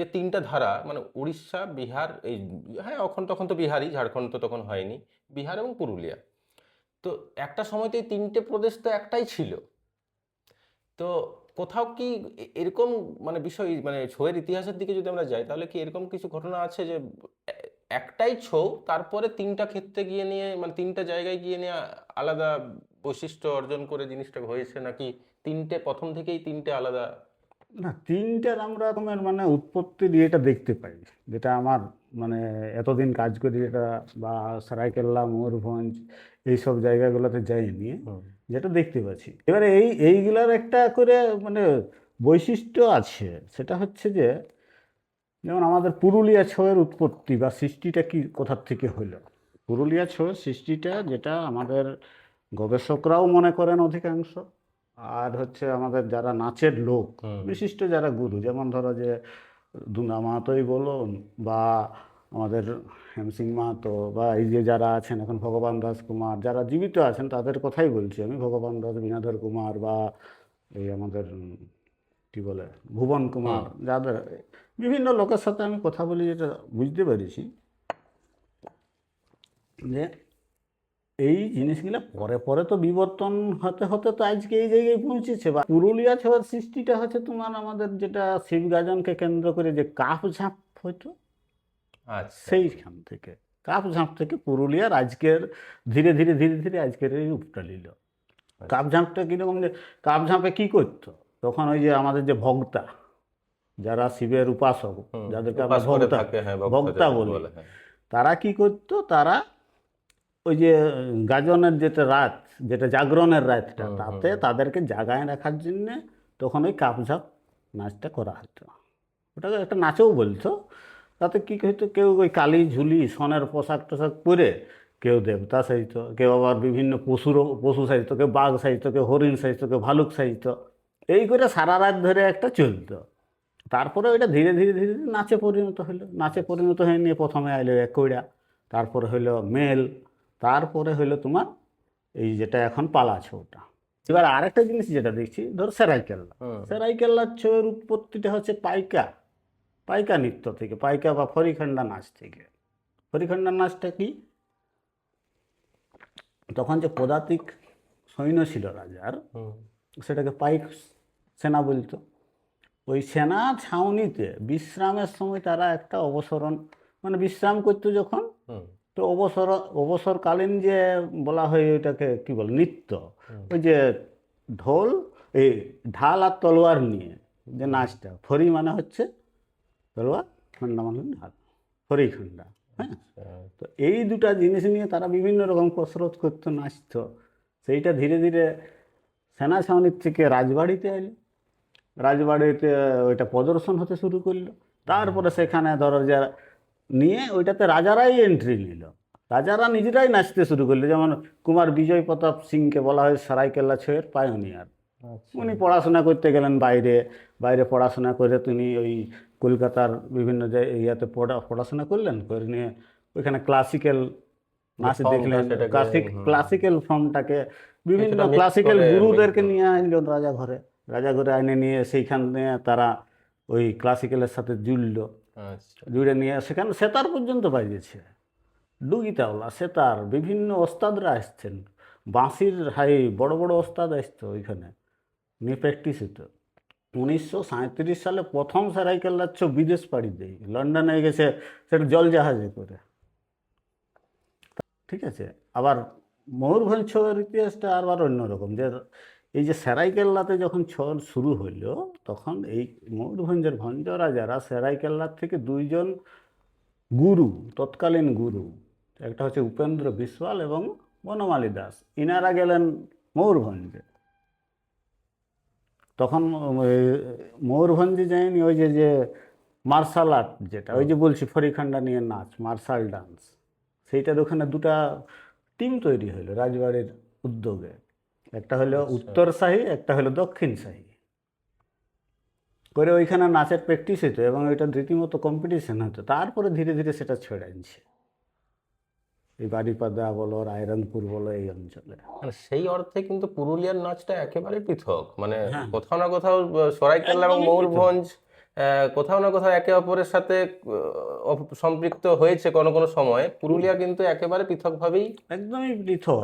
যে তিনটা ধারা মানে উড়িষ্যা, বিহার, এই হ্যাঁ এখন তখন তো বিহারই, ঝাড়খণ্ড তো তখন হয়নি, বিহার এবং পুরুলিয়া। তো একটা সময়তে এই তিনটে প্রদেশ তো একটাই ছিল। তো কোথাও কি এরকম মানে বিষয়, মানে ছৌয়ের ইতিহাসের দিকে যদি আমরা যাই, তাহলে কি এরকম কিছু ঘটনা আছে যে একটাই ছৌ তারপরে তিনটা ক্ষেত্রে গিয়ে নিয়ে, মানে তিনটা জায়গায় গিয়ে নিয়ে আলাদা বৈশিষ্ট্য অর্জন করে জিনিসটা হয়েছে, নাকি তিনটে প্রথম থেকেই তিনটে আলাদা? না, তিনটার আমরা রকমের মানে উৎপত্তি দিয়ে এটা দেখতে পাই, যেটা আমার মানে এতদিন কাজ করি যেটা, বা সরাইকেল্লা, ময়ূরভঞ্জ এইসব জায়গাগুলোতে যাইনি, যেটা দেখতে পাচ্ছি। এবারে এইগুলার একটা করে মানে বৈশিষ্ট্য আছে। সেটা হচ্ছে যে যেমন আমাদের পুরুলিয়া ছৌয়ের উৎপত্তি বা সৃষ্টিটা কি কোথার থেকে হইল। পুরুলিয়া ছৌয়ের সৃষ্টিটা যেটা আমাদের গবেষকরাও মনে করেন অধিকাংশ, আর হচ্ছে আমাদের যারা নাচের লোক, বিশিষ্ট যারা গুরু, যেমন ধরো যে দুর্গা মাহাতোই বলুন, বা আমাদের হেমসিং মাহাতো, বা এই যে যারা আছেন এখন ভগবান দাস কুমার, যারা জীবিত আছেন তাদের কথাই বলছি আমি, ভগবান দাস, বিনাধর কুমার, বা এই আমাদের কি বলে ভুবন কুমার, যাদের বিভিন্ন লোকের সাথে আমি কথা বলি, যেটা বুঝতে পেরেছি যে এই জিনিসগুলো পরে পরে তো বিবর্তন হতে হতে তো আজকে এই জায়গায় পৌঁছেছে। বা পুরুলিয়া ছোঁয়ার সৃষ্টিটা হচ্ছে তোমার আমাদের যেটা শিবগাজনকে কেন্দ্র করে যে কাপ ঝাঁপ হইতো, আচ্ছা, সেইখান থেকে, কাপ ঝাঁপ থেকে পুরুলিয়ার আজকের ধীরে ধীরে ধীরে ধীরে আজকের এই রূপটা নিল। কাপ ঝাঁপটা কীরকম, যে কাপ ঝাঁপে কী করতো তখন, ওই যে আমাদের যে ভক্তা, যারা শিবের উপাসক, যাদেরকে আমরা উপাস করে ভক্তা থাকে, হ্যাঁ ভক্ত ভক্তা যাদেরকে বলি, বলে, হ্যাঁ। তারা কি করতো, তারা ওই যে গাজনের যেটা রাত, যেটা জাগরণের রাতটা, তাতে তাদেরকে জাগায় রাখার জন্যে তখন ওই কাপঝাপ নাচটা করা হতো। ওটাকে একটা নাচও বলতো। তাতে কী হতো, কেউ ওই কালি ঝুলি সনের পোশাক টোশাক পরে, কেউ দেবতা সাজতো, কেউ আবার বিভিন্ন পশু সাজতো, কেউ বাঘ সাজতো, কেউ হরিণ সাজতো, কেউ ভালুক সাজতো। এই করে সারা রাত ধরে একটা চলতো। তারপরে ওইটা ধীরে ধীরে ধীরে ধীরে নাচে পরিণত হলো। নাচে পরিণত হয়ে নিয়ে প্রথমে আইলো একইড়া, তারপরে হইলো মেল, তারপরে হইলো তোমার এই যেটা এখন পালা ছৌটা। এবার আরেকটা জিনিস যেটা দেখছি, ধর সেরাইকেল্লা, সেরাইকেল্লার ছৌয়ের উৎপত্তিটা হচ্ছে পাইকা, পাইকা নৃত্য থেকে, পাইকা বা ফরিখান্ডা নাচ থেকে। ফরিখান্ডা নাচটা কি, তখন যে পদাতিক সৈন্য ছিল রাজার, সেটাকে পাইক সেনা বলতো। ওই সেনা ছাউনিতে বিশ্রামের সময় তারা একটা অবসরণ, মানে বিশ্রাম করতো যখন, তো অবসরকালীন যে বলা হয় ওইটাকে কি বলে নৃত্য, ওই যে ঢোল, এই ঢাল আর তলোয়ার নিয়ে যে নাচটা, ফরি মানে হচ্ছে তলোয়ার, খন্ডা মানে ঢাল, ফরিখন্ডা। হ্যাঁ, তো এই দুটা জিনিস নিয়ে তারা বিভিন্ন রকম কসরত করতো, নাচতো। সেইটা ধীরে ধীরে সেনা ছাউনির থেকে রাজবাড়িতে এলো, রাজবাড়িতে ওইটা প্রদর্শন হতে শুরু করলো। তারপরে সেখানে ধরো যে নিয়ে ওইটাতে রাজারাই এন্ট্রি নিল, রাজারা নিজেরাই নাচতে শুরু করলো। যেমন কুমার বিজয় প্রতাপ সিংকে বলা হয় সরাইকেল্লা ছৌয়ের পায়োনিয়ার। উনি পড়াশোনা করতে গেলেন বাইরে, বাইরে পড়াশোনা করে তিনি ওই কলকাতার বিভিন্ন ইয়াতে পড়াশোনা করলেন, করে নিয়ে ওইখানে ক্লাসিক্যাল নাচ দেখলেন, ক্লাসিক্যাল ফর্মটাকে বিভিন্ন কিছুটা মিক্স ক্লাসিক্যাল করে গুরুদেরকে নিয়ে আনলেন রাজা ঘরে, রাজা ঘরে আইনে নিয়ে সেইখানে তারা ওই ক্লাসিক্যালের সাথে জুড়লো, আচ্ছা, জুড়ে নিয়ে সেখানে সেতার পর্যন্ত বাজিয়েছে, ডুগিতাওলা, সেতার, বিভিন্ন ওস্তাদরা আসছেন, বাঁশির হাই বড় বড় ওস্তাদ আসতো ওইখানে, নিয়ে প্র্যাকটিস হতো। 1937 সালে প্রথম সারাইকেল্লার ছৌ বিদেশ পাড়ি দেয়, লন্ডনে গেছে, সেটা জল জাহাজে করে। ঠিক আছে। আবার ময়ূরভঞ্জ ছৌয়ের ইতিহাসটা আবার অন্যরকম, যে এই যে সেরাইকেল্লাতে যখন ছৌ শুরু হইল, তখন এই ময়ূরভঞ্জের ভঞ্জ রাজারা সেরাইকেল্লার থেকে দুইজন গুরু, তৎকালীন গুরু, একটা হচ্ছে উপেন্দ্র বিশওয়াল এবং বনমালী দাস, ইনারা গেলেন ময়ূরভঞ্জে। তখন ময়ূরভঞ্জে যায়নি, ওই যে যে মার্শাল আর্ট, যেটা ওই যে বলছি ফরিখান্ডা নিয়ে নাচ, মার্শাল ডান্স, সেইটার ওখানে দুটা টিম তৈরি হলো রাজবাড়ির উদ্যোগে। একটা হলো উত্তর শাহী, একটা হলো দক্ষিণ শাহী, করে ওইখানে নাচের প্র্যাকটিস হতো এবং ওইটা রীতিমতো কম্পিটিশন হতো। তারপরে ধীরে ধীরে সেটা ছড়ে আনছে এই বাড়িপাদা বলো, রায়রংপুর বলো, এই অঞ্চলে। মানে সেই অর্থে কিন্তু পুরুলিয়ার নাচটা একেবারে পৃথক, মানে হ্যাঁ, কোথাও না কোথাও সরাইকেল্লা এবং একদমই পৃথক। ময়ূরভঞ্জ কোথাও না কোথাও একে অপরের সাথে সম্পৃক্ত হয়েছে কোনো কোনো সময়ে, পুরুলিয়া কিন্তু একেবারে পৃথকভাবেই একদমই পৃথক।